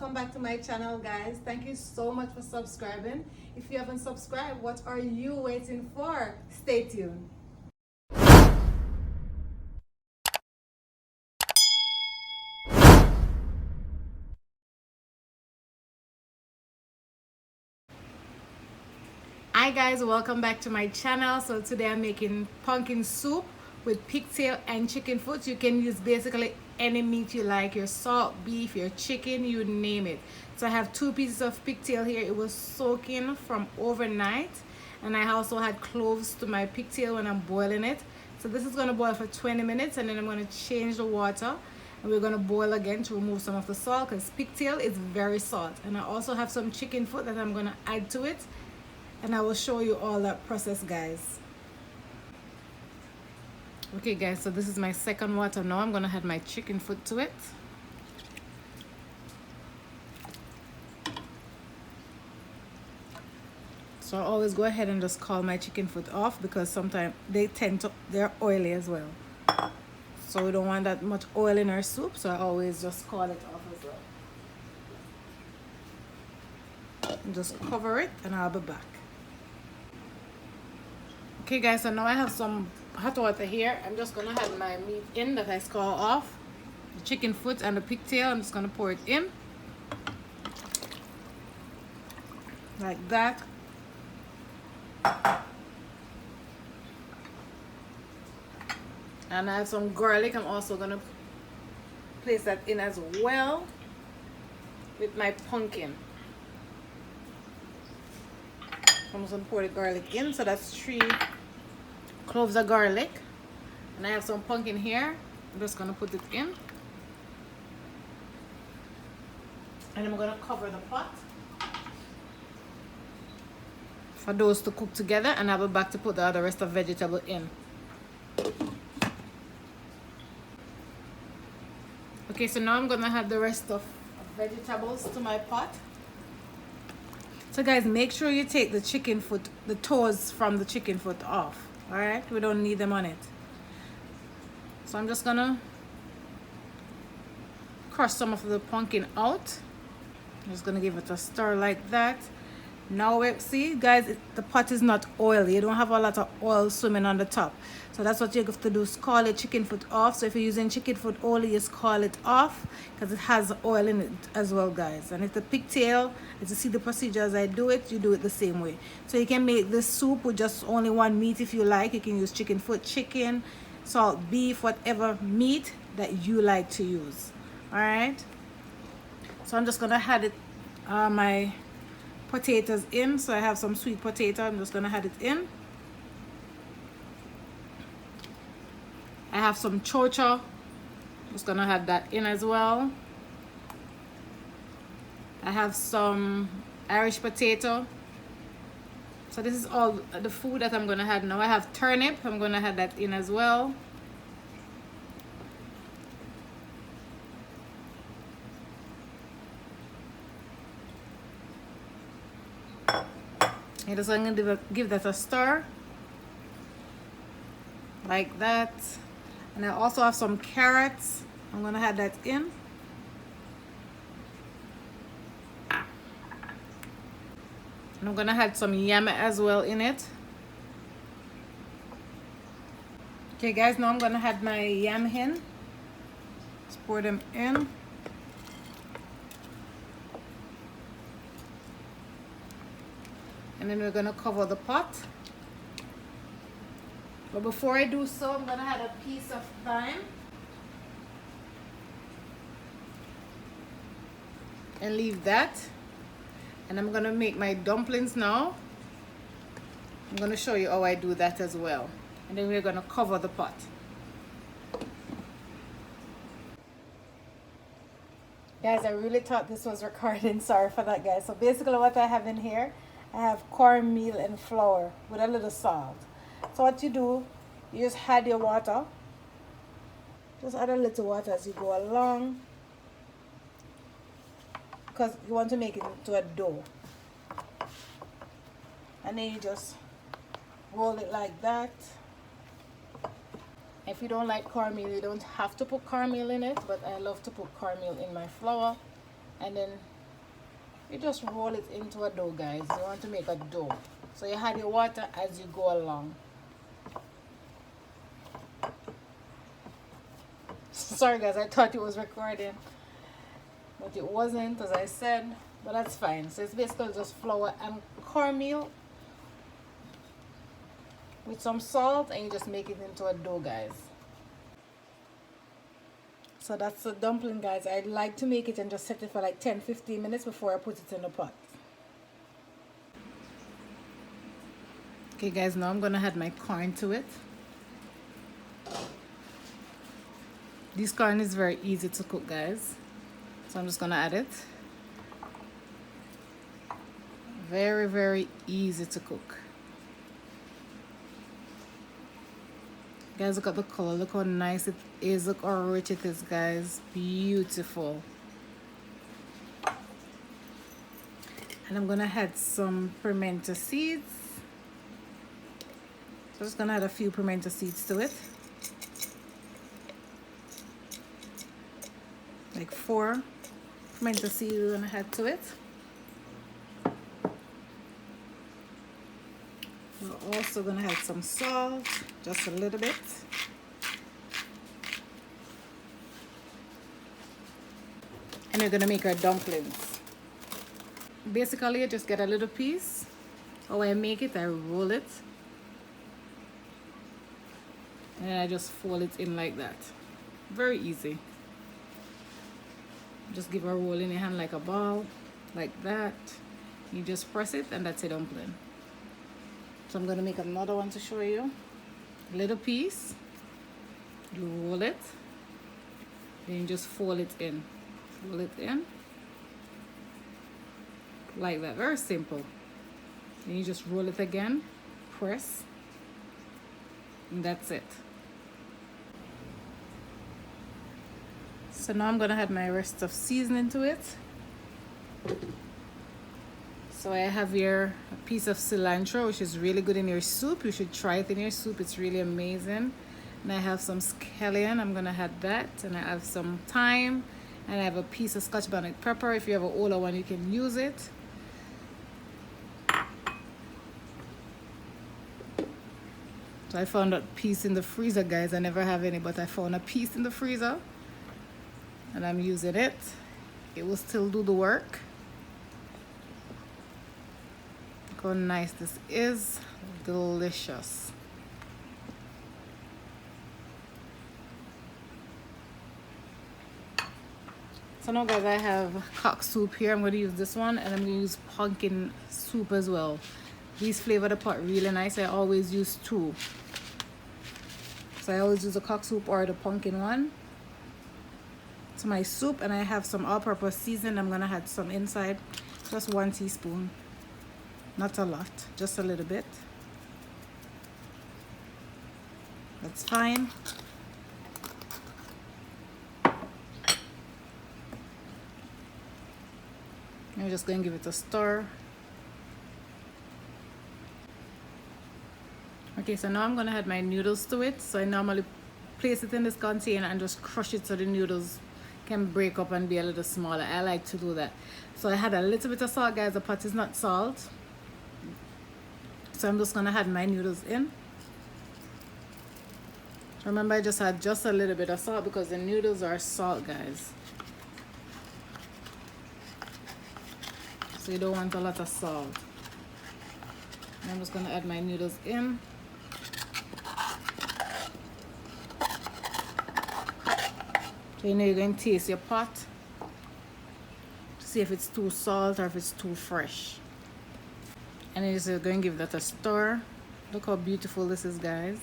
welcome back to my channel, guys. Thank you so much for subscribing. If you haven't subscribed, what are you waiting for? Stay tuned. Hi guys, welcome back to my channel. So today I'm making pumpkin soup with pigtail and chicken foot. You can use basically any meat you like, your salt beef, your chicken, you name it. So I have 2 pieces of pigtail here. It was soaking from overnight, and I also had cloves to my pigtail when I'm boiling it. So this is going to boil for 20 minutes, and then I'm going to change the water, and we're going to boil again to remove some of the salt, because pigtail is very salt. And I also have some chicken foot that I'm going to add to it, and I will show you all that process, guys. Okay guys, so this is my second water. Now I'm gonna add my chicken foot to it. So I always go ahead and just call my chicken foot off, because sometimes they're oily as well. So we don't want that much oil in our soup, so I always just call it off as well. And just cover it and I'll be back. Okay guys, so now I have some hot water here. I'm just gonna have my meat in that I scald off, the chicken foot and the pigtail. I'm just gonna pour it in like that. And I have some garlic. I'm also gonna place that in as well with my pumpkin. I'm just gonna pour the garlic in. So that's 3 cloves of garlic, and I have some pumpkin here. I'm just gonna put it in, and I'm gonna cover the pot for those to cook together, and I'll be back to put the other rest of vegetable in. Okay, so now I'm gonna add the rest of vegetables to my pot. So guys, make sure you take the chicken foot, the toes from the chicken foot off. All right, we don't need them on it. So I'm just gonna crush some of the pumpkin out. I'm just gonna give it a stir like that. Now we see, guys, the pot is not oily. You don't have a lot of oil swimming on the top. So that's what you have to do, scald the chicken foot off. So if you're using chicken foot only, you scald it off, because it has oil in it as well, guys. And if the pigtail, as you see the procedure as I do it, you do it the same way. So you can make this soup with just only one meat if you like. You can use chicken foot, chicken, salt beef, whatever meat that you like to use. All right. So I'm just gonna add it, my potatoes in. So I have some sweet potato. I'm just gonna add it in. I have some chocha. Just gonna add that in as well. I have some Irish potato. So this is all the food that I'm gonna add now. I have turnip. I'm gonna add that in as well. I'm just gonna give that a stir like that. And I also have some carrots. I'm gonna add that in. And I'm gonna add some yam as well in it. Okay guys, now I'm gonna add my yam in. Just pour them in. And then we're gonna cover the pot. But before I do so, I'm gonna add a piece of thyme and leave that. And I'm gonna make my dumplings now. I'm gonna show you how I do that as well. And then we're gonna cover the pot. Guys, I really thought this was recording. Sorry for that, guys. So basically what I have in here, I have cornmeal and flour with a little salt. So what you do, you just add your water. Just add a little water as you go along, because you want to make it into a dough. And then you just roll it like that. If you don't like cornmeal, you don't have to put cornmeal in it, but I love to put cornmeal in my flour. And then You just roll it into a dough, guys. You want to make a dough. So you add your water as you go along. Sorry guys, I thought it was recording, but it wasn't, as I said, but that's fine. So it's basically just flour and cornmeal with some salt, and you just make it into a dough, guys. So that's the dumpling, guys. I like to make it and just set it for like 10-15 minutes before I put it in the pot. Okay guys, now I'm gonna add my corn to it. This corn is very easy to cook, guys. So I'm just gonna add it. Very, very easy to cook. Guys, look at the color. Look how nice it is. Look how rich it is, guys. Beautiful. And I'm gonna add some pimento seeds. So I'm just gonna add a few pimento seeds to it. Like 4 pimento seeds we're gonna add to it. We're also gonna add some salt, just a little bit. And we're gonna make our dumplings. Basically, I just get a little piece. How I make it, I roll it. And I just fold it in like that. Very easy. Just give a roll in your hand like a ball, like that. You just press it and that's a dumpling. So I'm gonna make another one to show you. A little piece, you roll it, then you just fold it in. Fold it in, like that, very simple. Then you just roll it again, press, and that's it. So now I'm gonna add my rest of seasoning to it. So I have here a piece of cilantro, which is really good in your soup. You should try it in your soup, it's really amazing. And I have some scallion, I'm gonna add that. And I have some thyme, and I have a piece of Scotch bonnet pepper. If you have an older one, you can use it. So I found a piece in the freezer, guys. I never have any, but I found a piece in the freezer. And I'm using it. It will still do the work. Look how nice this is. Delicious. So now guys, I have cock soup here. I'm going to use this one, and I'm going to use pumpkin soup as well. These flavor the pot really nice. I always use 2. So I always use the cock soup or the pumpkin one. To my soup, and I have some all-purpose seasoning. I'm gonna add some inside, just 1 teaspoon, not a lot, just a little bit. That's fine. I'm just gonna give it a stir. Okay, so now I'm gonna add my noodles to it. So I normally place it in this container and just crush it so the noodles can break up and be a little smaller. I like to do that. So I had a little bit of salt, guys. The pot is not salt, so I'm just gonna add my noodles in. Remember, I just had just a little bit of salt because the noodles are salt, guys, so you don't want a lot of salt. And I'm just gonna add my noodles in. So you know, you're going to taste your pot to see if it's too salt or if it's too fresh. And then you're going to give that a stir. Look how beautiful this is, guys.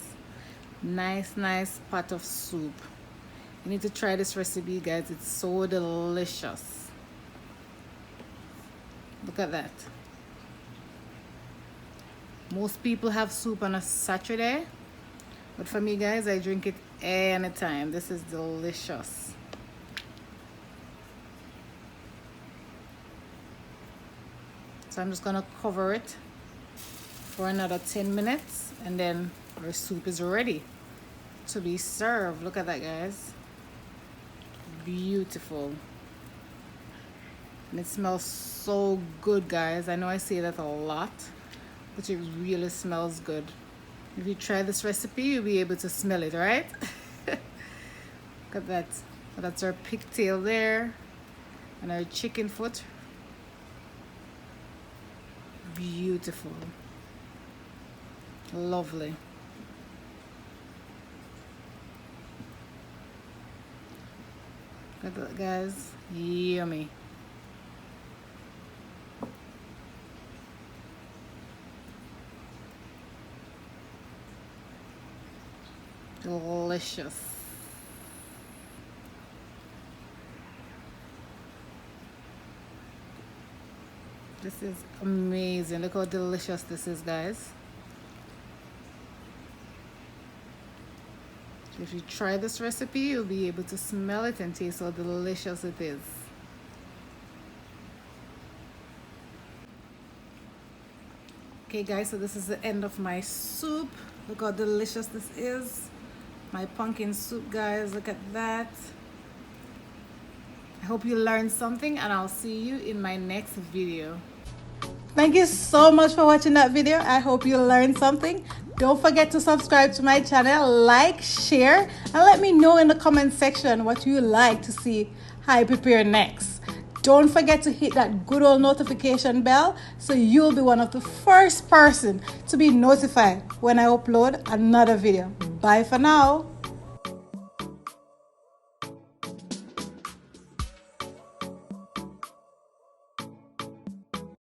Nice, nice pot of soup. You need to try this recipe, guys. It's so delicious. Look at that. Most people have soup on a Saturday, but for me, guys, I drink it anytime. This is delicious. So I'm just gonna cover it for another 10 minutes, and then our soup is ready to be served. Look at that, guys. Beautiful. And it smells so good, guys. I know I say that a lot, but it really smells good. If you try this recipe, you'll be able to smell it, right? Look at that. So that's our pigtail there, and our chicken foot. Beautiful. Lovely. Look at that, guys. Yummy. Delicious. This is amazing. Look how delicious this is, guys. If you try this recipe, you'll be able to smell it and taste how delicious it is. Okay, guys, so this is the end of my soup. Look how delicious this is. My pumpkin soup, guys. Look at that. I hope you learned something, and I'll see you in my next video. Thank you so much for watching that video. I hope you learned something. Don't forget to subscribe to my channel, like, share, and let me know in the comment section what you like to see I prepare next. Don't forget to hit that good old notification bell so you'll be one of the first person to be notified when I upload another video. Bye for now.